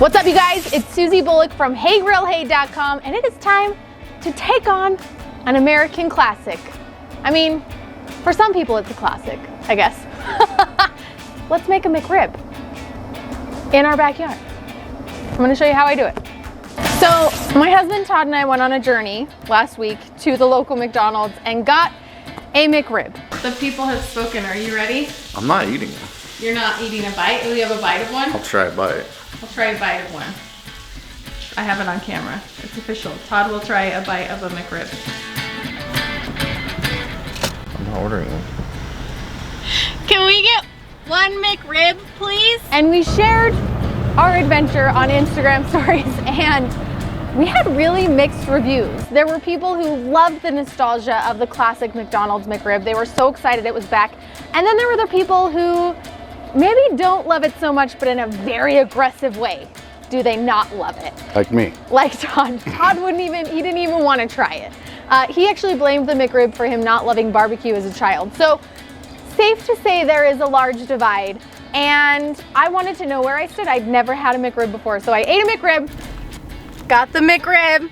What's up, you guys? It's Susie Bullock from HeyGrillHey.com, and it is time to take on an American classic. I mean, for some people it's a classic, I guess. Let's make a McRib in our backyard. I'm gonna show you how I do it. So my husband Todd and I went on a journey last week to the local McDonald's and got a McRib. The people have spoken. Are you ready? I'm not eating it. You're not eating a bite? Will you have a bite of one? I'll try a bite. I'll try a bite of one. I have it on camera. It's official. Todd will try a bite of a McRib. I'm not ordering one. Can we get one McRib, please? And we shared our adventure on Instagram stories, and we had really mixed reviews. There were people who loved the nostalgia of the classic McDonald's McRib. They were so excited it was back. And then there were the people who maybe don't love it so much, but in a very aggressive way. Do they not love it? Like me. Like Todd. Todd he didn't even want to try it. He actually blamed the McRib for him not loving barbecue as a child. So safe to say there is a large divide. And I wanted to know where I stood. I'd never had a McRib before. So I ate a McRib, got the McRib,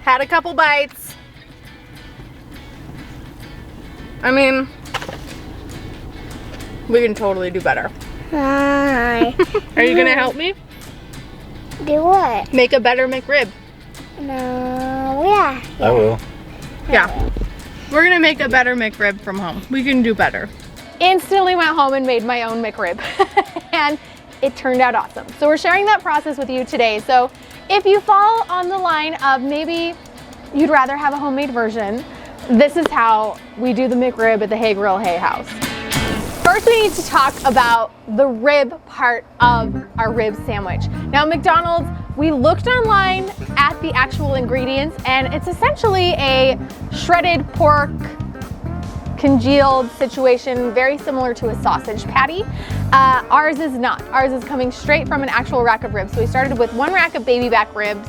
had a couple bites. I mean, we can totally do better. Hi. Are you gonna help me? Do what? Make a better McRib. No, yeah. I will. Yeah. We're gonna make a better McRib from home. We can do better. Instantly went home and made my own McRib. And it turned out awesome. So we're sharing that process with you today. So if you fall on the line of maybe you'd rather have a homemade version, this is how we do the McRib at the Hey Grill Hey house. First, we need to talk about the rib part of our rib sandwich. Now, at McDonald's, we looked online at the actual ingredients, and it's essentially a shredded pork congealed situation, very similar to a sausage patty. Ours is not. Ours is coming straight from an actual rack of ribs. So we started with one rack of baby back ribs,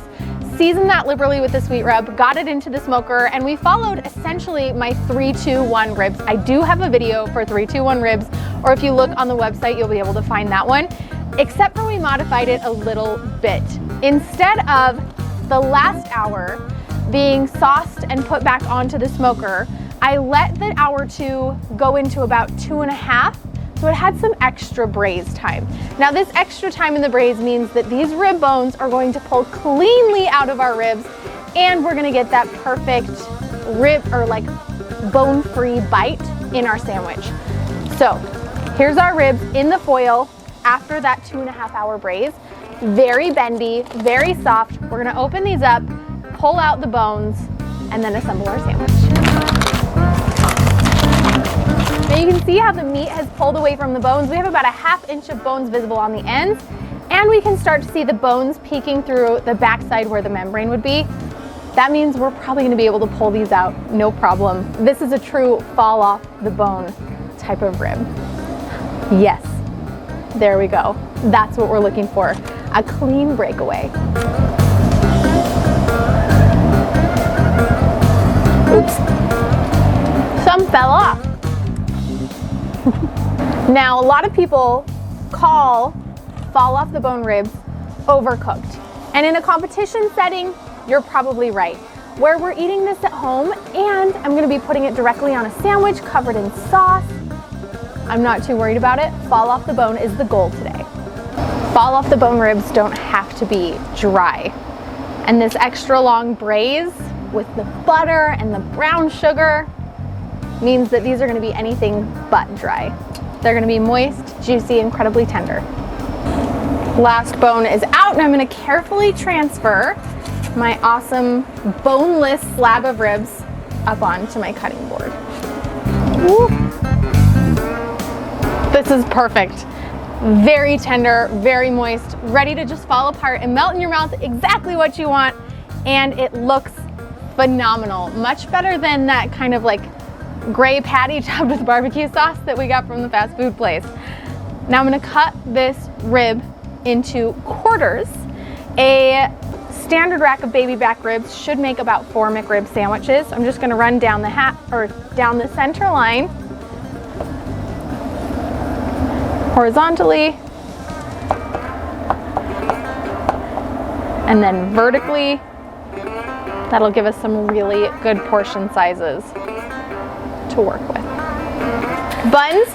seasoned that liberally with the sweet rub, got it into the smoker, and we followed essentially my 3-2-1 ribs. I do have a video for 3-2-1 ribs, or if you look on the website, you'll be able to find that one, except for we modified it a little bit. Instead of the last hour being sauced and put back onto the smoker, I let the hour 2 go into about 2.5, so it had some extra braise time. Now, this extra time in the braise means that these rib bones are going to pull cleanly out of our ribs, and we're gonna get that perfect rib or like bone-free bite in our sandwich. So here's our ribs in the foil after that 2.5-hour braise. Very bendy, very soft. We're gonna open these up, pull out the bones, and then assemble our sandwich. Now you can see how the meat has pulled away from the bones. We have about a 1/2 inch of bones visible on the ends, and we can start to see the bones peeking through the backside where the membrane would be. That means we're probably gonna be able to pull these out, no problem. This is a true fall off the bone type of rib. Yes, there we go. That's what we're looking for, a clean breakaway. Oops, some fell off. Now, a lot of people call fall off the bone ribs overcooked. And in a competition setting, you're probably right. Where we're eating this at home, and I'm gonna be putting it directly on a sandwich covered in sauce, I'm not too worried about it. Fall off the bone is the goal today. Fall off the bone ribs don't have to be dry. And this extra long braise with the butter and the brown sugar means that these are gonna be anything but dry. They're gonna be moist, juicy, incredibly tender. Last bone is out, and I'm gonna carefully transfer my awesome boneless slab of ribs up onto my cutting board. Woo. This is perfect. Very tender, very moist, ready to just fall apart and melt in your mouth, exactly what you want, and it looks phenomenal. Much better than that kind of like gray patty topped with barbecue sauce that we got from the fast food place. Now I'm gonna cut this rib into quarters. A standard rack of baby back ribs should make about 4 McRib sandwiches. I'm just gonna run down down the center line horizontally And then vertically, that'll give us some really good portion sizes to work with. Buns,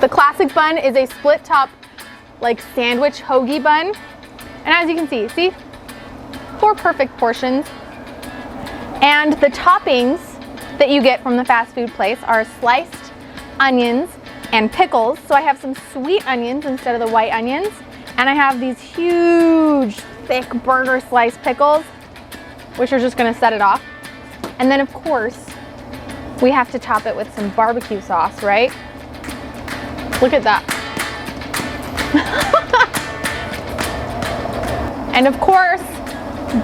the classic bun is a split top, like sandwich hoagie bun. And as you can see 4 perfect portions. And the toppings that you get from the fast food place are sliced onions and pickles. So I have some sweet onions instead of the white onions. And I have these huge, thick burger slice pickles, which are just gonna set it off. And then of course, we have to top it with some barbecue sauce, right? Look at that. And of course,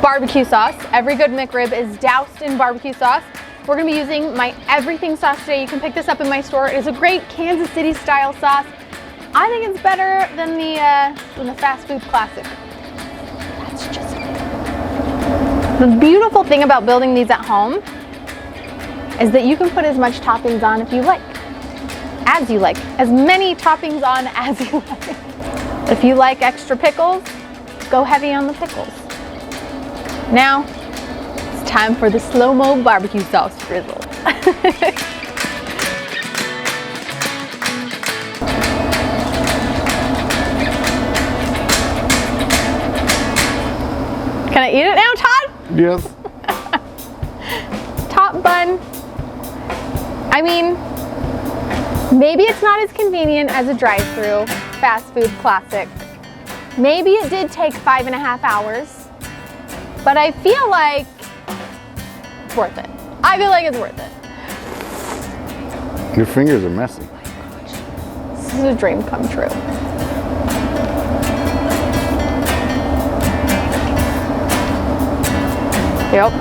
barbecue sauce. Every good McRib is doused in barbecue sauce. We're gonna be using my everything sauce today. You can pick this up in my store. It is a great Kansas City style sauce. I think it's better than the fast food classic. That's just me. The beautiful thing about building these at home is that you can put as much toppings on if you like. As you like. As many toppings on as you like. If you like extra pickles, go heavy on the pickles. Now, it's time for the slow-mo barbecue sauce drizzle. Can I eat it now, Todd? Yes. Top bun. I mean, maybe it's not as convenient as a drive-through fast food classic. Maybe it did take 5.5 hours, but I feel like it's worth it. I feel like it's worth it. Your fingers are messy. Oh my gosh. This is a dream come true. Yep.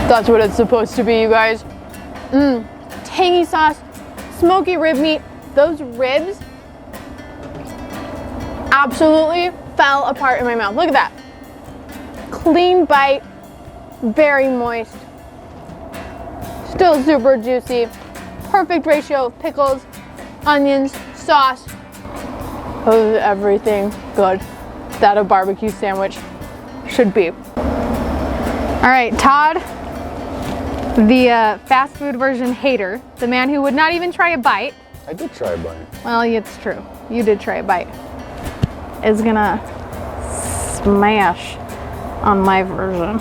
That's what it's supposed to be, you guys. Tangy sauce, smoky rib meat. Those ribs absolutely fell apart in my mouth. Look at that. Clean bite, very moist, still super juicy. Perfect ratio of pickles, onions, sauce. Oh, everything good that a barbecue sandwich should be. All right, Todd, the fast food version hater, the man who would not even try a bite. I did try a bite. Well, it's true. You did try a bite. Is gonna smash on my version.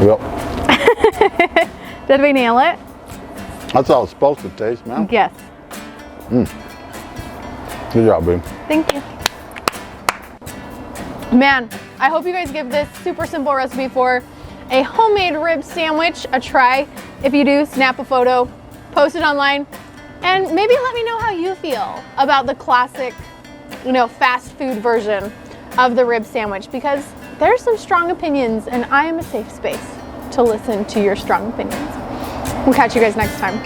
Yep. Did we nail it? That's how it's supposed to taste, man. Yes. Good job, babe. Thank you. Man, I hope you guys give this super simple recipe for a homemade rib sandwich a try. If you do, snap a photo, post it online, and maybe let me know how you feel about the classic, fast food version of the rib sandwich, because there's some strong opinions and I am a safe space to listen to your strong opinions. We'll catch you guys next time.